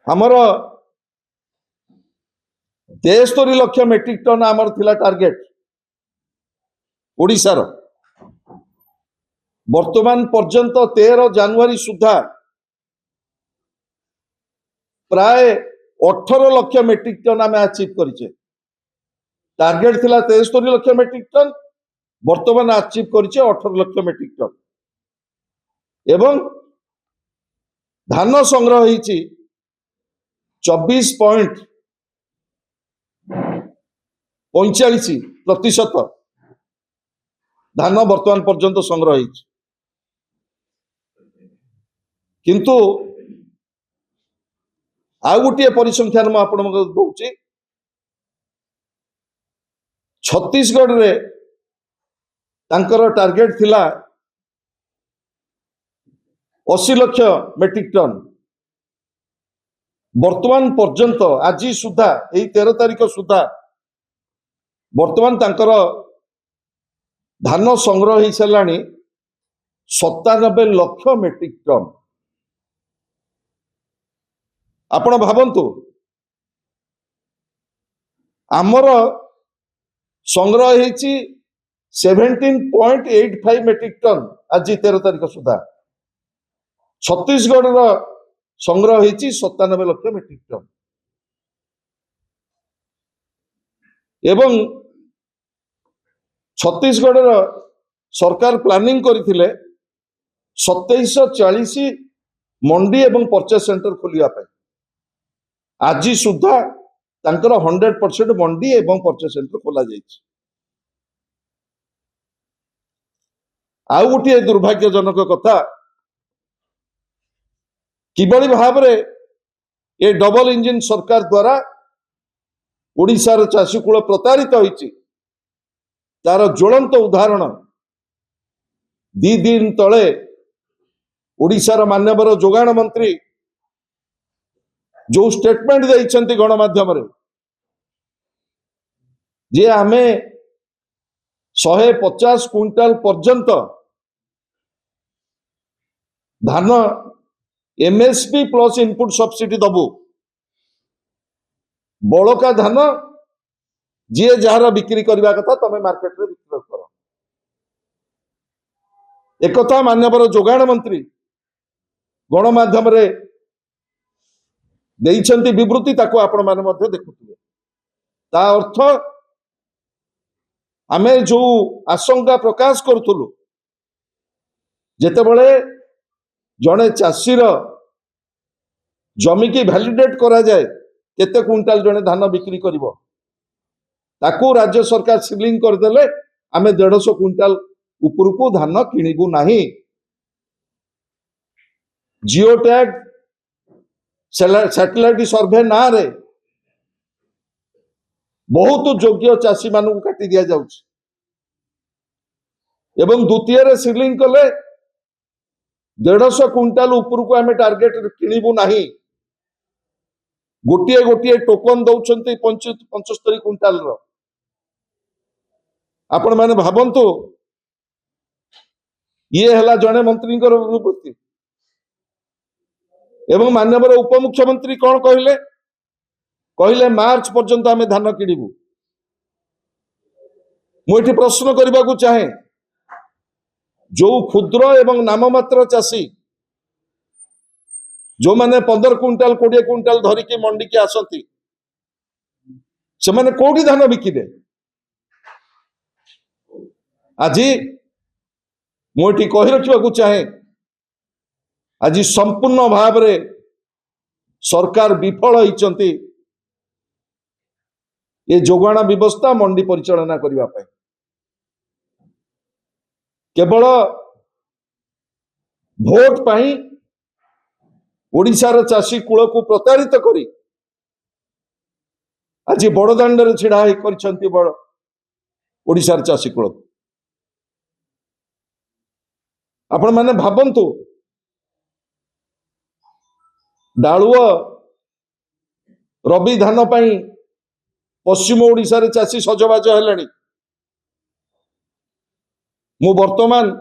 आमर 73 lakh metric ton आमर थिला टार्गेट ओडिशार वर्तमान पर्यंत 13 जनवरी सुधा प्राय 18 लाख मेट्रिक टन आम अचीव करिचे। टार्गेट थिला 73 लाख मेट्रिक टन, वर्तमान अचीव करिचे 18 लाख मेट्रिक टन एवं धान संग्रह होईची 24.45% धान वर्तमान पर्यंत संग्रह होईची। किंतु आ गोटे परिसंख्यान मैं आपण दूसरी छत्तीसगढ़ रे तांकर टार्गेट थिला 80 लाख मेट्रिक टन, वर्तमान पर्यंत आज सुधा 13 तारीख सुधा वर्तमान तांकर धान संग्रह हो सारा 97 लाख मेट्रिक टन। आपण भावंतु आमर संग्रह होईची 17.85 मेट्रिक टन आज 13 तारीख सुधा, छत्तीसगढ़ संग्रह होईची 97 लाख मेट्रिक टन एवं छत्तीसगढ़ सरकार प्लानिंग करथिले 2740 मंडी एवं परचेज सेंटर खोलिया पाए। आज सुधा तांकर 100% मंडी एवं परचेज सेंटर खोला जाइछि। आउ गोटे दुर्भाग्यजनक कथा किबळी भाबरे ए डबल इंजिन सरकार द्वारा ओडिशार चाषी कूल प्रतारित होइछि तार ज्वलंत उदाहरण 2 दिन तले ओडिशार मान्यवर जोगाण मंत्री जो स्टेटमेंट देइछन्ति गणमाध्यम रे जे आमे 150 क्विंटाल पर्यंत धान एमएसपी प्लस इनपुट सब्सिडी दबु, बड़का धान जी जार बिक्री करने कथा तमें मार्केट रे बिक्री कर। एक कथा मान्यवर जोगाण मंत्री गणमाध्यम रे देइछन्ति विवृत्ति, ताको आपण माने मध्ये देखुथिबे। ता अर्थ आमे जो आशंका प्रकाश करूथुलु जेतेबेले जड़े चाषीर जमी की वैलिडेट करा जाए केते क्विंटाल जड़े धान बिक्री करिवो ताकू राज्य सरकार सीलिंग करदेले आमे 150 क्विंटाल उपरकू धान किणिबू नाही। जियो टैग सैटेलाइट सर्वे ना रे बहुत योग्य चाषी मानू काटी दिया जाउछि एवं द्वितीय रे सीलिंग कले 150 क्विंटाल उपरकू आमे टार्गेट किणिबू नाही। गोटे गोटे टोकन दौरान 75 क्विंटाल रो आपण माने भाबंतु ये हला जने मंत्री विवृत्ति एवं मान्यवर उपमुख्यमंत्री कौन कहले कहले मार्च पर्यंत आमे धान किणिबू। मुझे प्रश्न करने को चाहे जो क्षुद्र एवं नाममात्र चाषी जो माने 15 क्विंटाल 20 क्विंटाल धरिकी मंडी की आसती से माने कोठी धान बिकिबे। आज मुझे कही रखा चाहे आज संपूर्ण भाव रे सरकार विफल होइचंती ये जोगाण व्यवस्था मंडी परिचालना करने पाए। केवल भोट पाई ओडिशार चाषी कूल को प्रतारित करी आज बड़दाण्ड रे छिड़ा करछंती बड़ ओडिशार चाषी कूल। आपण माने भाबंतु डालुआ रबी धान पाई पश्चिम ओडिशा रे चाषी सजबाज हेलाणी। मु वर्तमान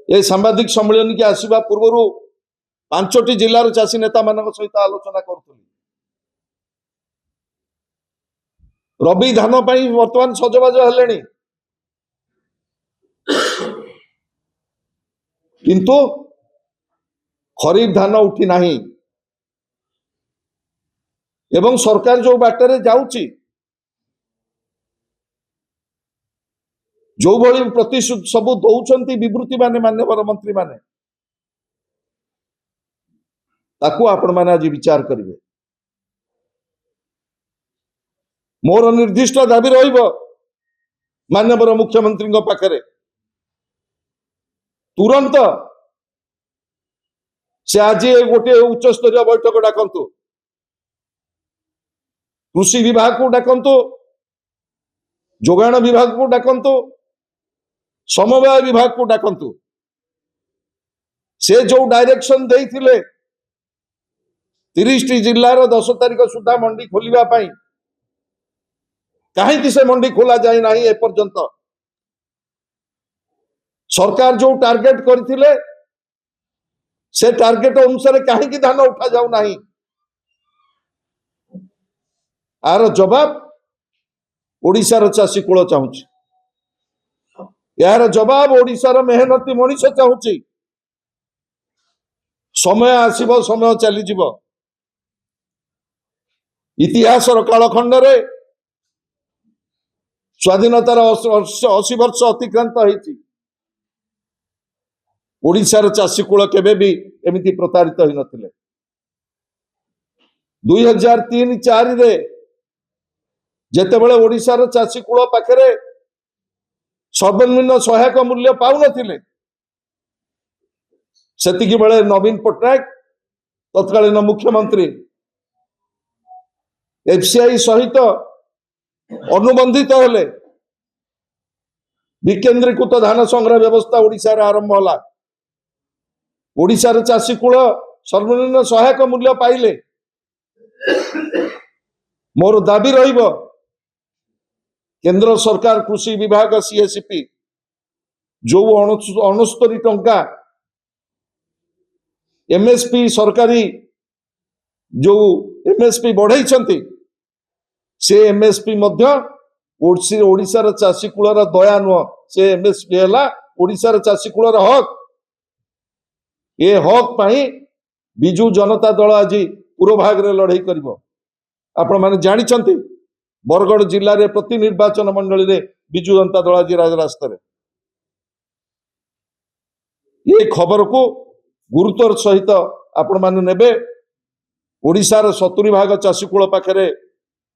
ए सांबादिक सम्मेलन की आसवा पूर्व ପାଞ୍ଚଟି ଜିଲ୍ଲାର ଚାଷୀ ନେତା ମାନଙ୍କ ସହିତ ଆଲୋଚନା କରୁଥିଲି। ରବି ଧାନ ପାଇଁ ବର୍ତ୍ତମାନ ସଜବାଜ ହେଲେଣି, କିନ୍ତୁ ଖରିଫ ଧାନ ଉଠି ନାହିଁ ଏବଂ ସରକାର ଯୋଉ ବାଟରେ ଯାଉଛି, ଯୋଉ ଭଳି ପ୍ରତିଶ୍ରୁତି ସବୁ ଦଉଛନ୍ତି ବିବୃତ୍ତି ମାନେ ମାନ୍ୟବର ମନ୍ତ୍ରୀ ମାନେ, ତାକୁ ଆପଣ ମାନେ ଆଜି ବିଚାର କରିବେ। ମୋର ନିର୍ଦ୍ଦିଷ୍ଟ ଦାବି ରହିବ ମାନ୍ୟବର ମୁଖ୍ୟମନ୍ତ୍ରୀଙ୍କ ପାଖରେ, ତୁରନ୍ତ ସେ ଆଜି ଗୋଟିଏ ଉଚ୍ଚସ୍ତରୀୟ ବୈଠକ ଡାକନ୍ତୁ, କୃଷି ବିଭାଗକୁ ଡାକନ୍ତୁ, ଯୋଗାଣ ବିଭାଗକୁ ଡାକନ୍ତୁ, ସମବାୟ ବିଭାଗକୁ ଡାକନ୍ତୁ। ସେ ଯୋଉ ଡାଇରେକ୍ସନ ଦେଇଥିଲେ 30ଟି ଜିଲ୍ଲାର 10 ତାରିଖ ସୁଦ୍ଧା ମଣ୍ଡି ଖୋଲିବା ପାଇଁ, କାହିଁକି ସେ ମଣ୍ଡି ଖୋଲା ଯାଇ ନାହିଁ ଏପର୍ଯ୍ୟନ୍ତ? ସରକାର ଯୋଉ ଟାର୍ଗେଟ କରିଥିଲେ ସେ ଟାର୍ଗେଟ ଅନୁସାରେ କାହିଁକି ଧାନ ଉଠା ଯାଉ ନାହିଁ? ଆର ଜବାବ ଓଡିଶାର ଚାଷୀ କୂଳ ଚାହୁଁଛି, ଏହାର ଜବାବ ଓଡିଶାର ମେହନତି ମଣିଷ ଚାହୁଁଛି। ସମୟ ଆସିବ, ସମୟ ଚାଲିଯିବ। ଇତିହାସର କାଳଖଣ୍ଡରେ ସ୍ୱାଧୀନତାର 80 ବର୍ଷ ଅତିକ୍ରାନ୍ତ ହେଇଛି। ଓଡିଶାର ଚାଷୀ କୂଳ କେବେ ବି ଏମିତି ପ୍ରତାରିତ ହୋଇନଥିଲେ। 2003-04 ଯେତେବେଳେ ଓଡିଶାର ଚାଷୀ କୂଳ ପାଖରେ ସର୍ବନିମ୍ନ ସହାୟକ ମୂଲ୍ୟ ପାଉନଥିଲେ, ସେତିକି ବେଳେ ନବୀନ ପଟ୍ଟନାୟକ ତତ୍କାଳୀନ ମୁଖ୍ୟମନ୍ତ୍ରୀ ଏଫସିଆଇ ସହିତ ଅନୁବନ୍ଧିତ ହେଲେ। ବିକେନ୍ଦ୍ରୀକୃତ ଧାନ ସଂଗ୍ରହ ବ୍ୟବସ୍ଥା ଓଡିଶାରେ ଆରମ୍ଭ ହେଲା। ଓଡିଶାର ଚାଷୀ କୂଳ ସର୍ବନିମ୍ନ ସହାୟକ ମୂଲ୍ୟ ପାଇଲେ। ମୋର ଦାବି ରହିବ କେନ୍ଦ୍ର ସରକାର କୃଷି ବିଭାଗ ସିଏସିପି ଯୋଉ 69 ଟଙ୍କା ଏମଏସପି ସରକାରୀ ଯୋଉ ଏମଏସପି ବଢେଇଛନ୍ତି, ସେ ଏମଏସପି ମଧ୍ୟ ଓଡିଶାର ଚାଷୀ କୂଳର ଦୟା ନୁହଁ, ସେ ଏମଏସପି ହେଲା ଓଡିଶାର ଚାଷୀ କୂଳର ହକ୍। ଏ ହକ୍ ପାଇଁ ବିଜୁ ଜନତା ଦଳ ଆଜି ପୁର ଭାଗରେ ଲଢେଇ କରିବ। ଆପଣ ମାନେ ଜାଣିଛନ୍ତି ବରଗଡ଼ ଜିଲ୍ଲାରେ ପ୍ରତି ନିର୍ବାଚନ ମଣ୍ଡଳୀରେ ବିଜୁ ଜନତା ଦଳ ଆଜି ରାଜରାସ୍ତାରେ। ଏ ଖବରକୁ ଗୁରୁତ୍ୱର ସହିତ ଆପଣ ମାନେ ନେବେ। ଓଡିଶାର 70% ଚାଷୀ କୂଳ ପାଖରେ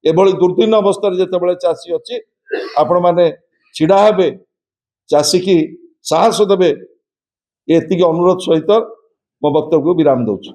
ଏଭଳି ଦୁର୍ଦ୍ଦିନ ଅବସ୍ଥାରେ ଯେତେବେଳେ ଚାଷୀ ଅଛି, ଆପଣ ମାନେ ଛିଡା ହେବେ, ଚାଷୀ କି ସାହସ ଦେବେ। ଏତିକି ଅନୁରୋଧ ସହିତ ମୋ ବକ୍ତବ୍ୟକୁ ବିରାମ ଦଉଛି।